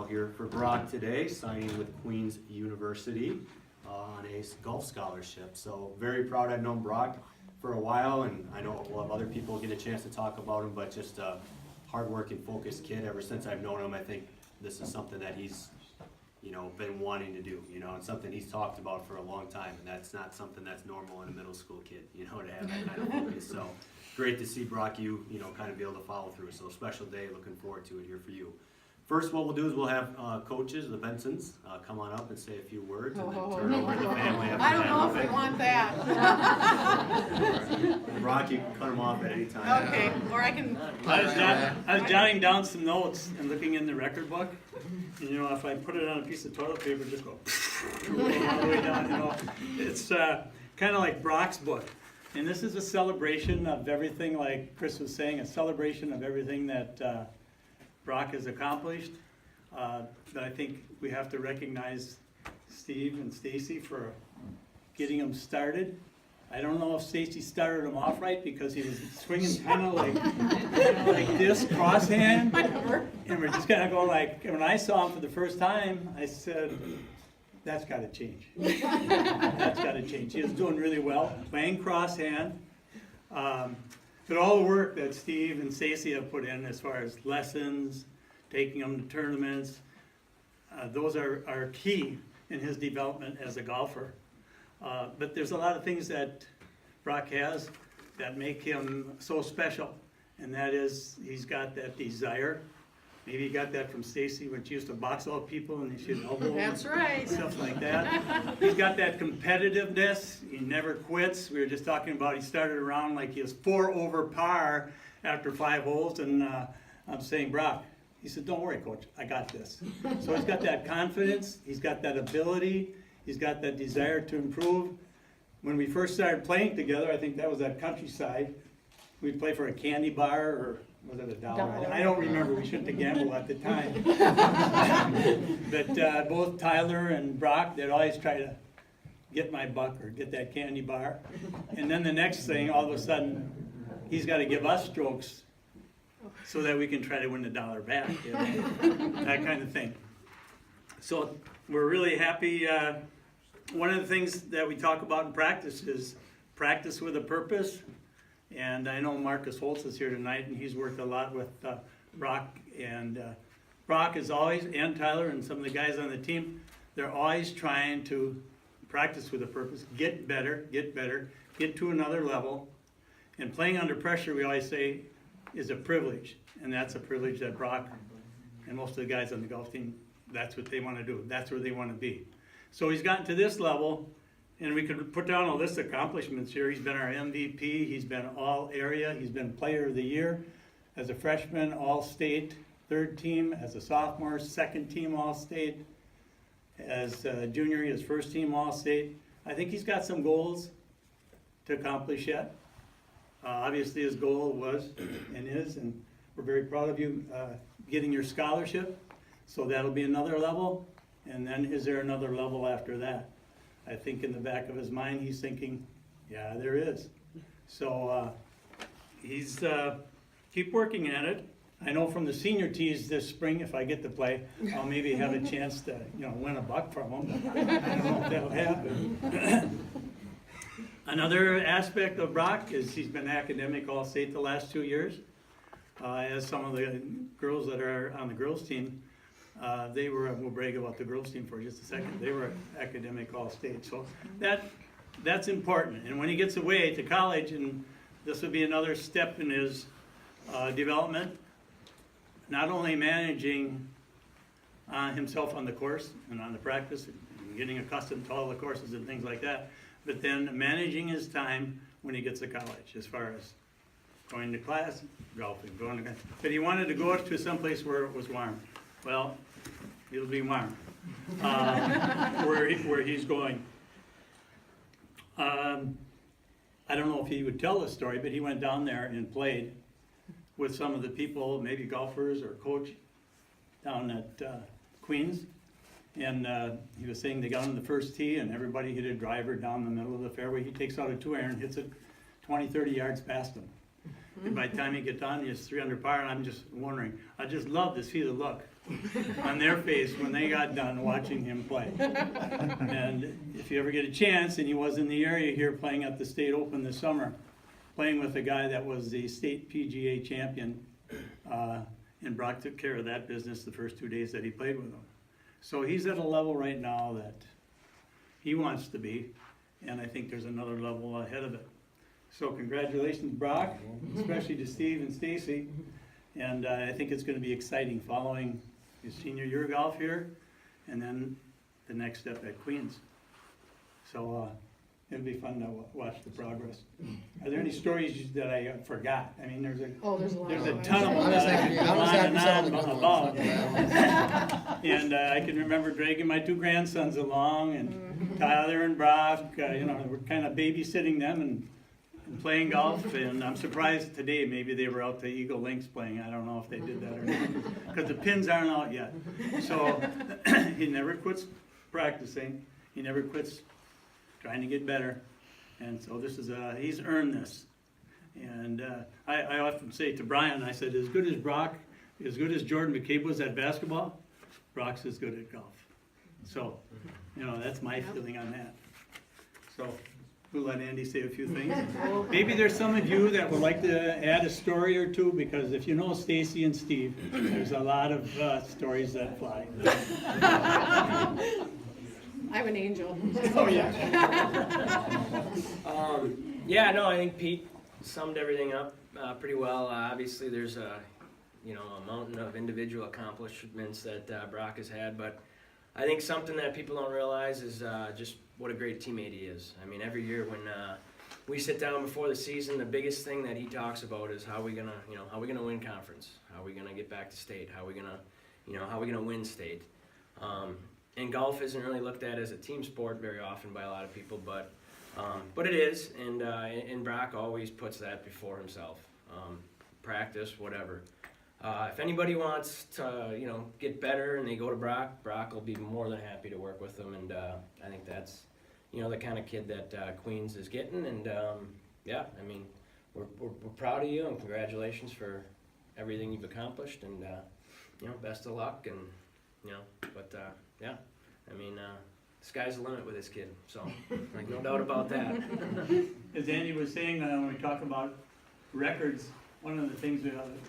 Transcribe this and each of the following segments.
all here for Brock today, signing with Queen's University on a golf scholarship. So very proud. I've known Brock for a while, and I know we'll have other people get a chance to talk about him, but just a hard-working, focused kid. Ever since I've known him, I think this is something that he's, been wanting to do, and something he's talked about for a long time, and that's not something that's normal in a middle school kid, to have that kind of focus. So great to see Brock, kind of be able to follow through. So special day, looking forward to it here for you. First, what we'll do is we'll have coaches, the Bensons, come on up and say a few words, and then turn over to the family after I don't know that. if we want that. Brock, you can cut him off at any time. Okay, or I can. I was jotting down some notes and looking in the record book. And, if I put it on a piece of toilet paper, just go all the way down. It's kind of like Brock's book. And this is a celebration of everything, like Chris was saying, a celebration of everything that Brock has accomplished. But I think we have to recognize Steve and Stacy for getting him started. I don't know if Stacy started him off right because he was swinging kind of like this, cross hand. Whatever. And we're just kind of going like, when I saw him for the first time, I said, that's got to change. That's got to change. He was doing really well, playing cross hand. But all the work that Steve and Stacy have put in as far as lessons, taking them to tournaments, those are key in his development as a golfer. But there's a lot of things that Brock has that make him so special. And that is, he's got that desire. Maybe he got that from Stacy when she used to box out people and she'd elbow them. That's right. Stuff like that. He's got that competitiveness. He never quits. We were just talking about he started around like he was 4 over par after 5 holes, and I'm saying, Brock, he said, don't worry, coach, I got this. So he's got that confidence. He's got that ability. He's got that desire to improve. When we first started playing together, I think that was at Countryside. We'd play for a candy bar, or was it $1? I don't remember. We shouldn't have gambled at the time. But both Tyler and Brock, they'd always try to get my buck or get that candy bar. And then the next thing, all of a sudden, he's got to give us strokes so that we can try to win the $1 back. That kind of thing. So we're really happy. One of the things that we talk about in practice is practice with a purpose. And I know Marcus Holtz is here tonight, and he's worked a lot with Brock. And Brock is always, and Tyler and some of the guys on the team, they're always trying to practice with a purpose, get better, get to another level. And playing under pressure, we always say, is a privilege. And that's a privilege that Brock and most of the guys on the golf team, that's what they want to do. That's where they want to be. So he's gotten to this level, and we could put down a list of accomplishments here. He's been our MVP, he's been all area, he's been player of the year. As a freshman, all state, 3rd team. As a sophomore, 2nd team all state. As a junior, he was 1st team all state. I think he's got some goals to accomplish yet. Obviously his goal was and is, and we're very proud of you getting your scholarship. So that'll be another level. And then is there another level after that? I think in the back of his mind, he's thinking, yeah, there is. So he's keep working at it. I know from the senior tees this spring, if I get to play, I'll maybe have a chance to, win a buck from him. I don't know if that'll happen. Another aspect of Brock is he's been academic all state the last 2 years. As some of the girls that are on the girls team, we'll brag about the girls team for just a second, they were academic all-state. So that's important. And when he gets away to college, and this would be another step in his development, not only managing himself on the course and on the practice, and getting accustomed to all the courses and things like that, but then managing his time when he gets to college, as far as going to class, golfing, but he wanted to go to someplace where it was warm. Well, it'll be warm where he's going. I don't know if he would tell this story, but he went down there and played with some of the people, maybe golfers or coach, down at Queens. And he was saying they got on the first tee and everybody hit a driver down the middle of the fairway. He takes out a 2-iron, hits it 20, 30 yards past him. And by the time he gets on, he's 3 under par, and I'm just wondering, I just love to see the look on their face when they got done watching him play. And if you ever get a chance, and he was in the area here playing at the State Open this summer, playing with a guy that was the state PGA champion, and Brock took care of that business the first 2 days that he played with him. So he's at a level right now that he wants to be, and I think there's another level ahead of it. So congratulations, Brock, especially to Steve and Stacy. And I think it's gonna be exciting following his senior year of golf here, and then the next step at Queens. So, it'll be fun to watch the progress. Are there any stories that I forgot? I mean, there's a There's a lot. ton of them I was that I happy- could go I was on happy and some of on the good about. ones. And I can remember dragging my 2 grandsons along, and Tyler and Brock, you know, we're kind of babysitting them and playing golf. And I'm surprised today, maybe they were out to Eagle Links playing. I don't know if they did that or not, because the pins aren't out yet. So he never quits practicing. He never quits trying to get better. And so this is, he's earned this. And I often say to Brian, I said, as good as Brock, as good as Jordan McCabe was at basketball, Brock's as good at golf. So, you know, that's my feeling on that. So, we'll let Andy say a few things. Maybe there's some of you that would like to add a story or two, because if you know Stacy and Steve, there's a lot of stories that fly. I'm an angel. Oh, yeah. Yeah, no, I think Pete summed everything up pretty well. Obviously, there's a mountain of individual accomplishments that Brock has had, but I think something that people don't realize is just what a great teammate he is. I mean, every year when we sit down before the season, the biggest thing that he talks about is how we gonna win conference, how we gonna get back to state, how we gonna win state. And golf isn't really looked at as a team sport very often by a lot of people, but it is, and Brock always puts that before himself. Practice, whatever. If anybody wants to, get better and they go to Brock will be more than happy to work with them, and I think that's, the kind of kid that Queens is getting, and yeah, I mean, we're proud of you, and congratulations for everything you've accomplished, and best of luck, and but yeah, I mean, sky's the limit with this kid, so like no doubt about that. As Andy was saying, when we talk about records, one of the things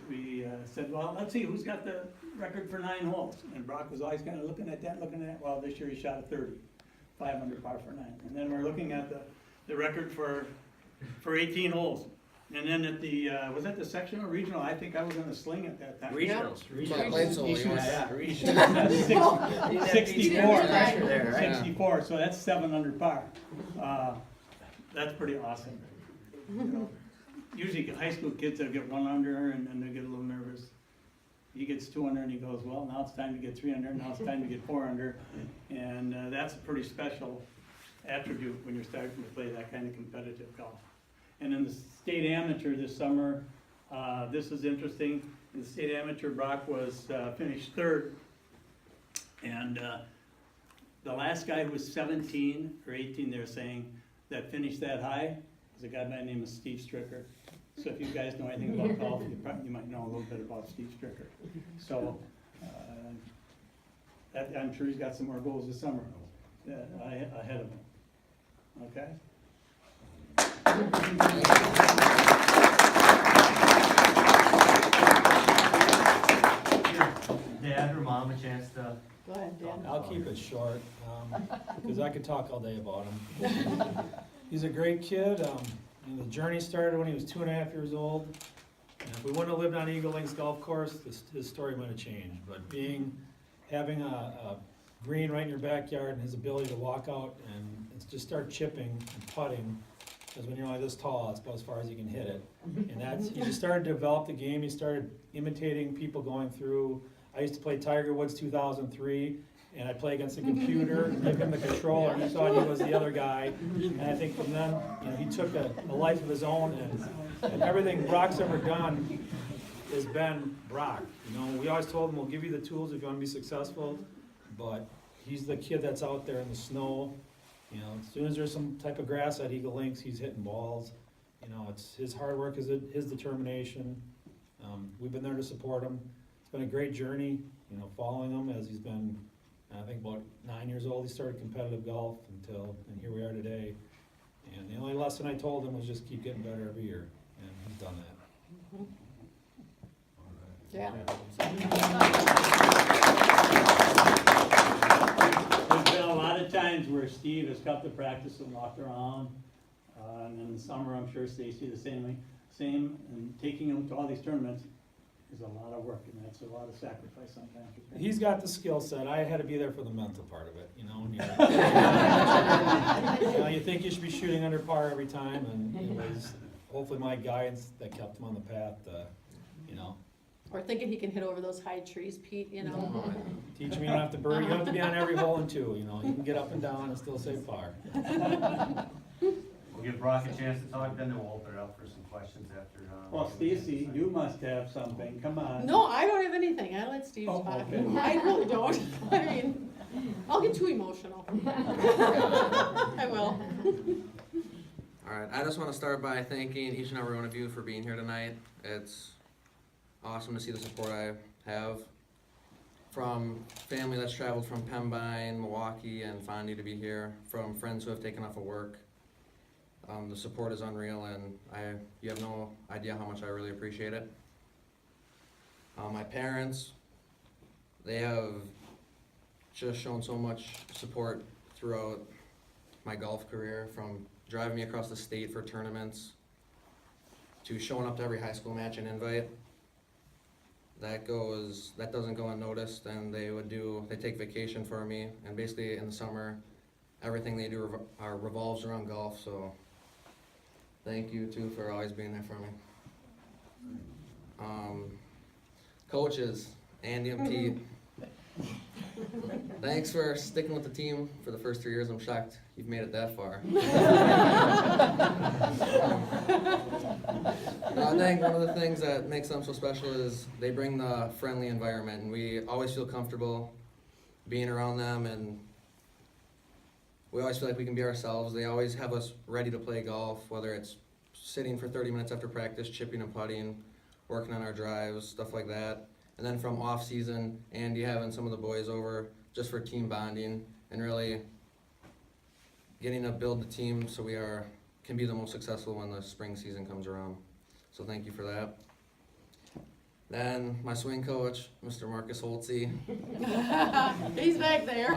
we said, well, let's see, who's got the record for 9 holes? And Brock was always kind of looking at that, well, this year he shot a 30, 500 par for 9. And then we're looking at the record for 18 holes. And then at the, was that the sectional or regional? I think I was in the sling at that time. Regionals. Yeah, played so East long. was- Yeah, regionals. 64, Pressure there, right? 64, so that's 7 under par. That's pretty awesome. Usually high school kids will get 1 under and then they get a little nervous. He gets 2 under and he goes, well, now it's time to get 3 under, now it's time to get 4 under. And that's a pretty special attribute when you're starting to play that kind of competitive golf. And in the state amateur this summer, this is interesting. In the state amateur, Brock was finished 3rd. And the last guy who was 17 or 18, they're saying, that finished that high was a guy by the name of Steve Stricker. So if you guys know anything about golf, you might know a little bit about Steve Stricker. So I'm sure he's got some more goals this summer ahead of him. Okay? Dad or mom a chance to? Go ahead, Dan. I'll keep it short, because I could talk all day about him. He's a great kid. The journey started when he was 2.5 years old. And if we wouldn't have lived on Eagle Links Golf Course, his story might have changed. But having a green right in your backyard and his ability to walk out and just start chipping and putting, because when you're only this tall, it's about as far as you can hit it. And he just started to develop the game. He started imitating people going through. I used to play Tiger Woods 2003, and I'd play against the computer, give him the controller, and he thought he was the other guy. And I think from then, he took a life of his own, and everything Brock's ever done has been Brock. We always told him, we'll give you the tools if you want to be successful, but he's the kid that's out there in the snow. As soon as there's some type of grass at Eagle Links, he's hitting balls. It's his hard work, his determination. We've been there to support him. It's been a great journey. you know, following him as he's been, I think about 9 years old, he started competitive golf and here we are today. And the only lesson I told him was just keep getting better every year, and he's done that. Yeah. There's been a lot of times where Steve has come to practice and walked around, and in the summer, I'm sure Stacy the same, and taking him to all these tournaments is a lot of work, and that's a lot of sacrifice sometimes. He's got the skill set. I had to be there for the mental part of it, you know. And you know, you think you should be shooting under par every time, and it was hopefully my guidance that kept him on the path. You know, Or thinking he can hit over those high trees, Pete, you know? teach me you don't have to birdie. You don't have to be on every hole in two. You know, you can get up and down and still say par. We'll give Brock a chance to talk, then we'll open it up for some questions after. Well, Stacy, you must have something, come on. No, I don't have anything. I let Steve Oh, talk. okay. I really don't. I mean, I'll get too emotional. I will. All right, I just want to start by thanking each and every one of you for being here tonight. It's awesome to see the support I have from family that's traveled from Pembine, Milwaukee, and Fondy to be here, from friends who have taken off of work. The support is unreal, and you have no idea how much I really appreciate it. My parents, they have just shown so much support throughout my golf career, from driving me across the state for tournaments to showing up to every high school match and invite. That doesn't go unnoticed, and they take vacation for me, and basically in the summer, everything they do revolves around golf, so thank you too for always being there for me. Coaches, Andy and Pete, thanks for sticking with the team for the first 3 years. I'm shocked you've made it that far. I think one of the things that makes them so special is they bring the friendly environment, and we always feel comfortable being around them, and we always feel like we can be ourselves. They always have us ready to play golf, whether it's sitting for 30 minutes after practice, chipping and putting, working on our drives, stuff like that. And then from off season, Andy having some of the boys over just for team bonding and really getting to build the team so we can be the most successful when the spring season comes around. So thank you for that. Then my swing coach, Mr. Marcus Holtze. He's back there.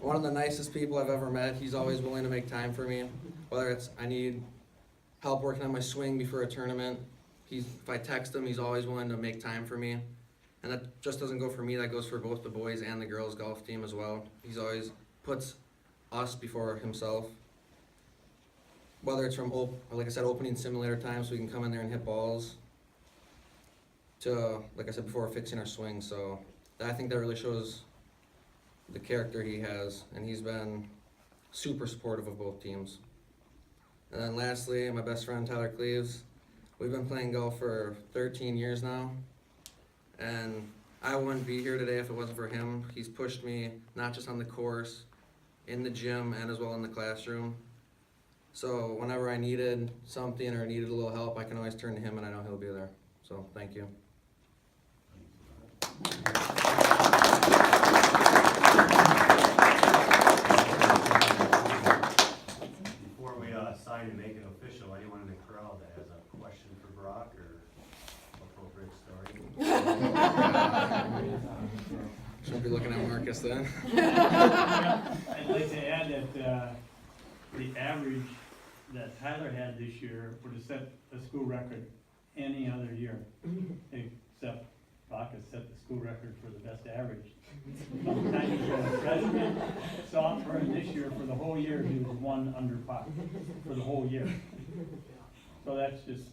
One of the nicest people I've ever met. He's always willing to make time for me, whether it's I need help working on my swing before a tournament. If I text him, he's always willing to make time for me. And that just doesn't go for me, that goes for both the boys and the girls golf team as well. He's always puts us before himself. Whether it's from, like I said, opening simulator time so we can come in there and hit balls, to, like I said before, fixing our swing. So I think that really shows the character he has, and he's been super supportive of both teams. And then lastly, my best friend Tyler Cleaves. We've been playing golf for 13 years now, and I wouldn't be here today if it wasn't for him. He's pushed me not just on the course, in the gym, and as well in the classroom. So whenever I needed something or needed a little help, I can always turn to him, and I know he'll be there. So thank you. Before we sign and make it official, anyone in the crowd that has a question for Brock or appropriate story? Shouldn't be looking at Marcus then. I'd like to add that the average that Tyler had this year would have set the school record any other year, except Brock has set the school record for the best average. By the time he was a freshman, sophomore, and this year, for the whole year, he was 1 under par for the whole year. So that's just,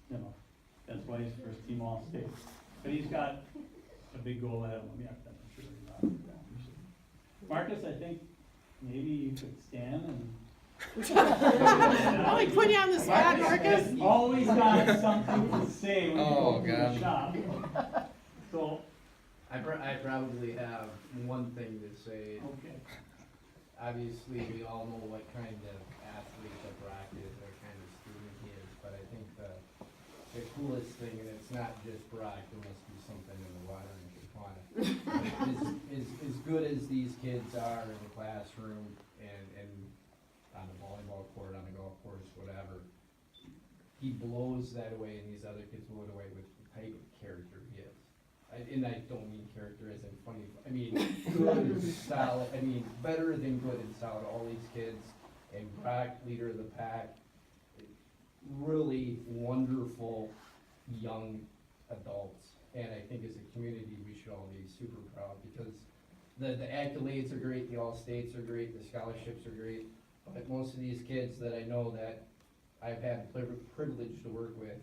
that's why he's first team All-State. But he's got a big goal ahead of him, yeah, I'm sure he's not. Marcus, I think maybe you could stand and. I'll like put you on the spot, Marcus. Has always got something to say when you Oh, go to the God. shop. So, I probably have one thing to say. okay. Obviously, we all know what kind of athlete that Brock is, what kind of student he is, but I think the coolest thing, and it's not just Brock, there must be something in the water in fun. As good as these kids are in the classroom and on the volleyball court, on the golf course, whatever, he blows that away and these other kids blow it away with the type of character he is. And I don't mean character as in funny, I mean good, solid, I mean better than good and solid, all these kids. And Brock, leader of the pack, really wonderful young adults. And I think as a community, we should all be super proud because the accolades are great, the all-states are great, the scholarships are great. But most of these kids that I know that I've had the privilege to work with,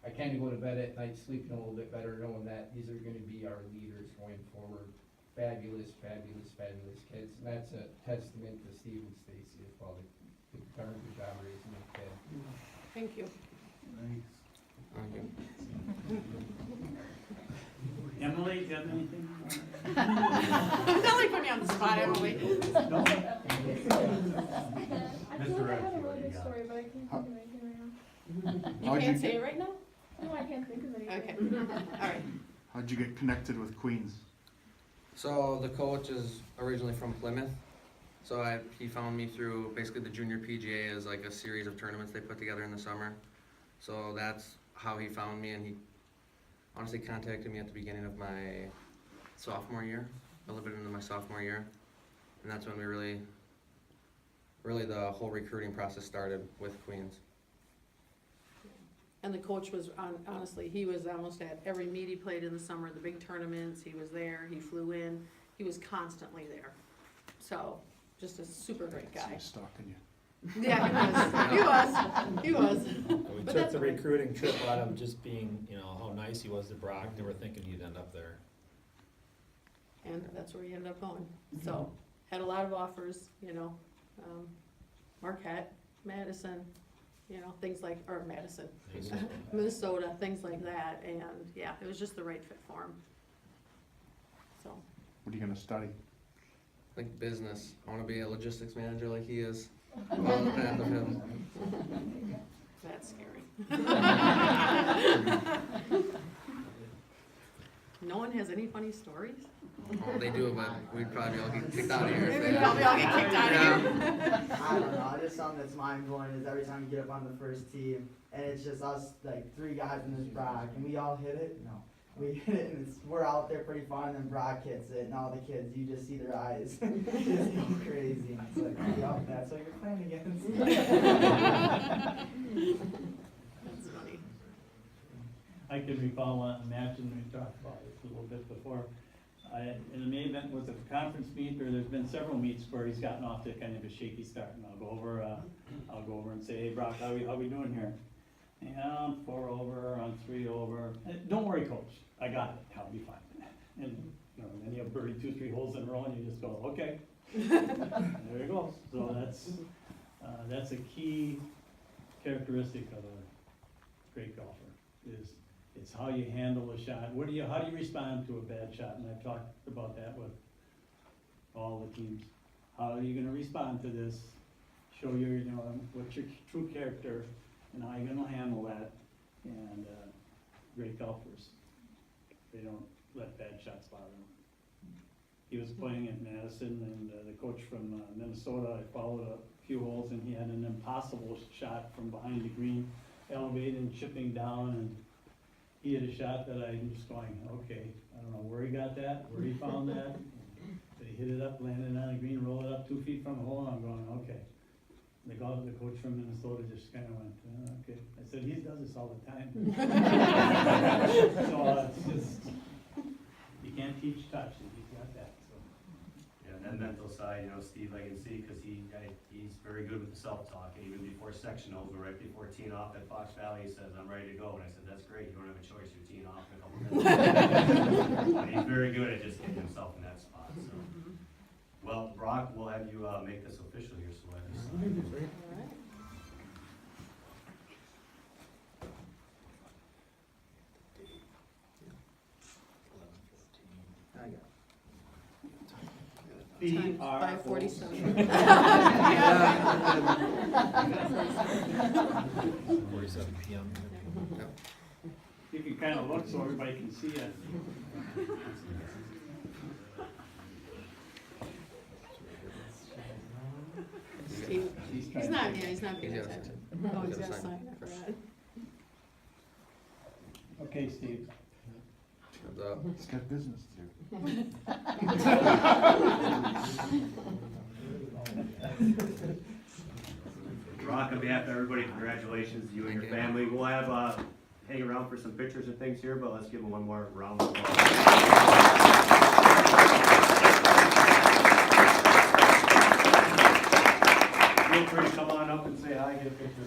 I kind of go to bed at night sleeping a little bit better knowing that these are going to be our leaders going forward. Fabulous, fabulous, fabulous kids. And that's a testament to Steve and Stacy as well. They did a darn good job raising that kid. Thank you. Emily, do you have anything? I'm not like putting you on the spot, Emily. No? Mr. Rex, I have a what really do you good got? story, but I can't think of anything right now. You can't say it right now? No, I can't think of anything. Okay, all right. How'd you get connected with Queens? So the coach is originally from Plymouth. So he found me through basically the junior PGA is like a series of tournaments they put together in the summer. So that's how he found me, and he honestly contacted me at the beginning of my sophomore year, a little bit into my sophomore year. And that's when we really the whole recruiting process started with Queens. And the coach was, honestly, he was almost at every meet he played in the summer, the big tournaments, he was there, he flew in, he was constantly there. So, just a super great guy. He's stalking you. Yeah, he was. We But took that's the okay. recruiting trip out of just being, you know, how nice he was to Brock, never thinking he'd end up there. And that's where he ended up going. So, had a lot of offers, you know, Marquette, Madison, you know, things like, or Madison, Minnesota, things like that, and yeah, it was just the right fit for him. So, What are you gonna study? Like business. I want to be a logistics manager like he is. Follow the path of him. that's scary. No one has any funny stories? Oh, they do, but we'd probably all get kicked out of here. if Maybe they we did. probably all get kicked out of Yeah. here. I don't know, just something that's mind blowing is every time you get up on the first team and it's just us, like 3 guys in this Brock, and we all hit it. No, we hit it and we're out there pretty fun, and then Brock hits it, and all the kids, you just see their eyes just go crazy. And it's like, yup, that's what you're playing against. That's funny. I can recall a match, and we talked about it a little bit before. In the main event was a conference meet, or there's been several meets where he's gotten off to kind of a shaky start, and I'll go over and say, hey Brock, how we doing here? Yeah, I'm 4 over, I'm 3 over. Don't worry, coach, I got it, I'll be fine. And you know, then you have birdie 2-3 holes in a row, and you just go, okay. There you go. So that's a key characteristic of a great golfer, is it's how you handle a shot. How do you respond to a bad shot? And I've talked about that with all the teams. How are you gonna respond to this? Show your, you know, what's your true character and how you're gonna handle that. And great golfers, they don't let bad shots bother them. He was playing at Madison, and the coach from Minnesota, I followed a few holes, and he had an impossible shot from behind the green, elevating, chipping down, and he had a shot that I'm just going, okay, I don't know where he got that, where he found that. But he hit it up, landed on the green, rolled it up 2 feet from the hole, and I'm going, okay. The coach from Minnesota just kind of went, okay. I said, he does this all the time. So it's just, you can't teach touch, he's got that, so. Yeah, and that mental side, you know, Steve, I can see, because he's very good with the self-talk, and even before sectionals, or right before teeing off at Fox Valley, he says, I'm ready to go, and I said, that's great, you don't have a choice, you're teeing off in a couple minutes. But he's very good at just getting himself in that spot, so. Well, Brock, we'll have you make this official here, so I have you sign. All right. Time, 5:47. 47 PM. You can kind of look so everybody can see it. Steve, He's he's trying not, to- yeah, he's not paying He's gotta attention. sign. Oh, He's he's gotta gotta sign sign, I first. forgot. Okay, Steve. Hands up. He's got business to do. Brock, on behalf of everybody, congratulations to you and your Thank you. family. We'll have, hang around for some pictures and things here, but let's give them one more round of applause. Feel free to come on up and say hi, get a picture.